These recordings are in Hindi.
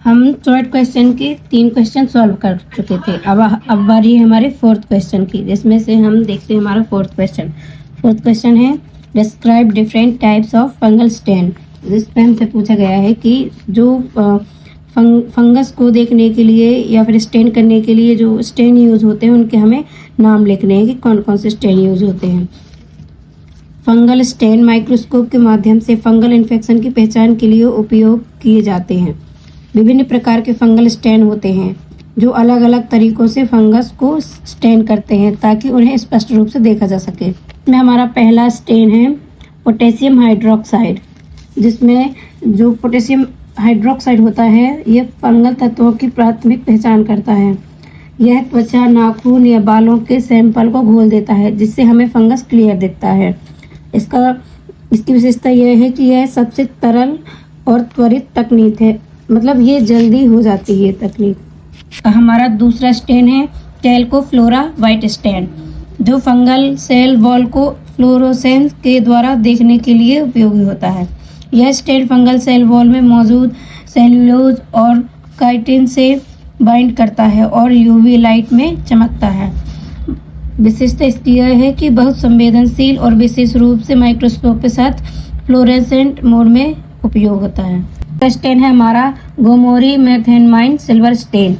हम शॉर्ट क्वेश्चन के 3 क्वेश्चन सॉल्व कर चुके थे। अब बारी है हमारे 4th क्वेश्चन की, जिसमें से हम देखते हैं हमारा 4th क्वेश्चन। 4th क्वेश्चन है describe different types of fungal stain. जिसमें हमसे पूछा गया है कि जो फंगस को देखने के लिए या फिर स्टेन करने के लिए जो स्टेन यूज होते हैं उनके हमें नाम लिखने हैं कि कौन कौन से स्टेन यूज होते हैं। फंगल स्टेन माइक्रोस्कोप के माध्यम से फंगल इन्फेक्शन की पहचान के लिए उपयोग किए जाते हैं। विभिन्न प्रकार के फंगल स्टेन होते हैं जो अलग अलग तरीकों से फंगस को स्टेन करते हैं ताकि उन्हें स्पष्ट रूप से देखा जा सके। इसमें हमारा पहला स्टेन है पोटेशियम हाइड्रोक्साइड, जिसमें जो पोटेशियम हाइड्रोक्साइड होता है यह फंगल तत्वों की प्राथमिक पहचान करता है। यह त्वचा, नाखून या बालों के सैंपल को घोल देता है जिससे हमें फंगस क्लियर दिखता है। इसकी विशेषता यह है कि यह सबसे तरल और त्वरित तकनीक है, मतलब ये जल्दी हो जाती है तकनीक। हमारा दूसरा स्टेन है कैल्कोफ्लोरा व्हाइट स्टेन, जो फंगल सेल वॉल को फ्लोरोसेंस के द्वारा देखने के लिए उपयोगी होता है। यह स्टेन फंगल सेल वॉल में मौजूद सेल्यूलोज और काइटिन से बाइंड करता है और यूवी लाइट में चमकता है। विशेषता इसकी यह है कि बहुत संवेदनशील और विशेष रूप से माइक्रोस्कोप के साथ फ्लोरेसेंट मोड में उपयोग होता है। स्टेन है हमारा गोमोरी मेथेनमाइन सिल्वर स्टेन,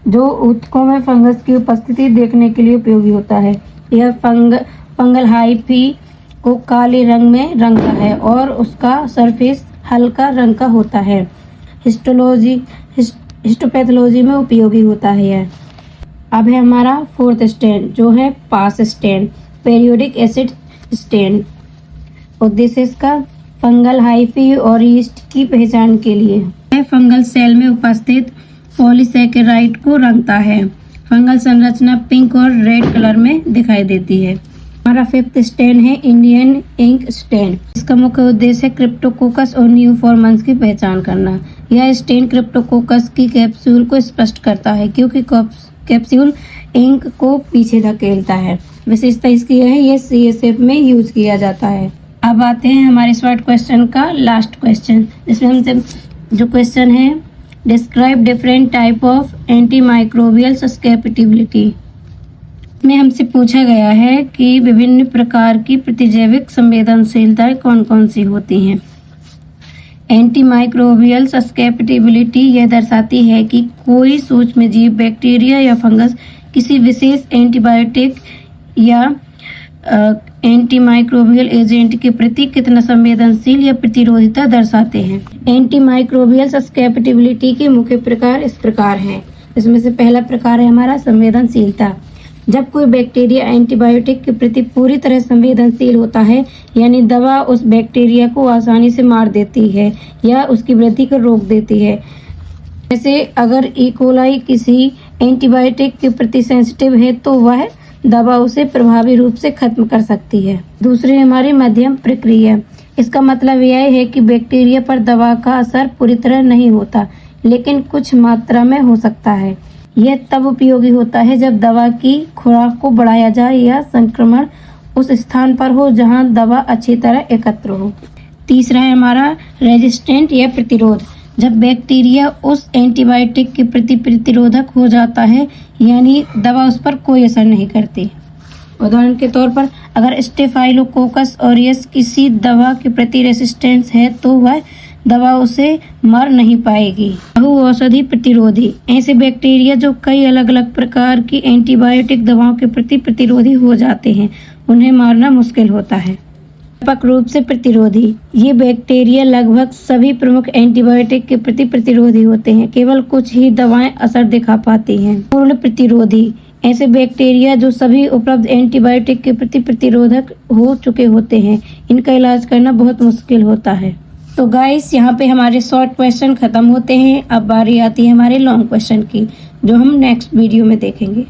जो ऊतकों में फंगस की उपस्थिति देखने के लिए उपयोगी होता है। यह फंगल हाइफी को काले रंग में रंगता है और उसका सरफेस हल्का रंग का होता है। हिस्टोपैथोलॉजी में उपयोगी होता है यह। अब है हमारा 4th स्टेन, जो है PAS stain, periodic acid stain. उद्देश्य इसका फंगल हाइफी और यीस्ट की पहचान के लिए। यह फंगल सेल में उपस्थित पॉलीसैकेराइड को रंगता है। फंगल संरचना पिंक और रेड कलर में दिखाई देती है। हमारा 5th स्टेन है इंडियन इंक स्टेन। इसका मुख्य उद्देश्य है क्रिप्टोकोकस और न्यूफॉर्मन्स की पहचान करना। यह स्टेन क्रिप्टोकोकस की कैप्सूल को स्पष्ट करता है क्योंकि कैप्सूल इंक को पीछे धकेलता है। विशेषता इसकी यह है ये CSF में यूज किया जाता है। अब आते हैं हमारे शॉर्ट क्वेश्चन का लास्ट क्वेश्चन, जिसमें हमसे जो क्वेश्चन है describe different type of antimicrobial susceptibility में हमसे पूछा गया है कि विभिन्न प्रकार की प्रतिजैविक संवेदनशीलताएं कौन कौन सी होती हैं। एंटीमाइक्रोबियल सस्केप्टिबिलिटी यह दर्शाती है कि कोई सूक्ष्मजीव, बैक्टीरिया या फंगस किसी विशेष एंटीबायोटिक या एंटीमाइक्रोबियल एजेंट के प्रति कितना संवेदनशील या प्रतिरोधिता दर्शाते हैं। एंटीमाइक्रोबियल सस्केप्टिबिलिटी के मुख्य प्रकार इस प्रकार हैं। इसमें से पहला प्रकार है हमारा संवेदनशीलता। जब कोई बैक्टीरिया एंटीबायोटिक के प्रति पूरी तरह संवेदनशील होता है, यानी दवा उस बैक्टीरिया को आसानी से मार देती है या उसकी वृद्धि को रोक देती है। जैसे अगर ई कोलाई किसी एंटीबायोटिक के प्रति सेंसिटिव है तो वह दवा उसे प्रभावी रूप से खत्म कर सकती है। दूसरी हमारी मध्यम प्रक्रिया। इसका मतलब यह है कि बैक्टीरिया पर दवा का असर पूरी तरह नहीं होता, लेकिन कुछ मात्रा में हो सकता है। यह तब उपयोगी होता है जब दवा की खुराक को बढ़ाया जाए या संक्रमण उस स्थान पर हो जहां दवा अच्छी तरह एकत्र हो। तीसरा है हमारा रेजिस्टेंट या प्रतिरोध। जब बैक्टीरिया उस एंटीबायोटिक के प्रति प्रतिरोधक हो जाता है, यानी दवा उस पर कोई असर नहीं करती। उदाहरण के तौर पर अगर स्टेफाइलोकोकस ऑरियस किसी दवा के प्रति रेसिस्टेंस है तो वह दवा उसे मार नहीं पाएगी। बहुऔषधि प्रतिरोधी। ऐसे बैक्टीरिया जो कई अलग अलग प्रकार की एंटीबायोटिक दवाओं के प्रति प्रतिरोधी हो जाते हैं, उन्हें मारना मुश्किल होता है। व्यापक रूप से प्रतिरोधी। ये बैक्टीरिया लगभग सभी प्रमुख एंटीबायोटिक के प्रति प्रतिरोधी होते हैं, केवल कुछ ही दवाएं असर दिखा पाती हैं। पूर्ण प्रतिरोधी। ऐसे बैक्टीरिया जो सभी उपलब्ध एंटीबायोटिक के प्रति प्रतिरोधक हो चुके होते हैं, इनका इलाज करना बहुत मुश्किल होता है। तो गाइस, यहाँ पे हमारे शॉर्ट क्वेश्चन खत्म होते हैं। अब बारी आती है हमारे लॉन्ग क्वेश्चन की, जो हम नेक्स्ट वीडियो में देखेंगे।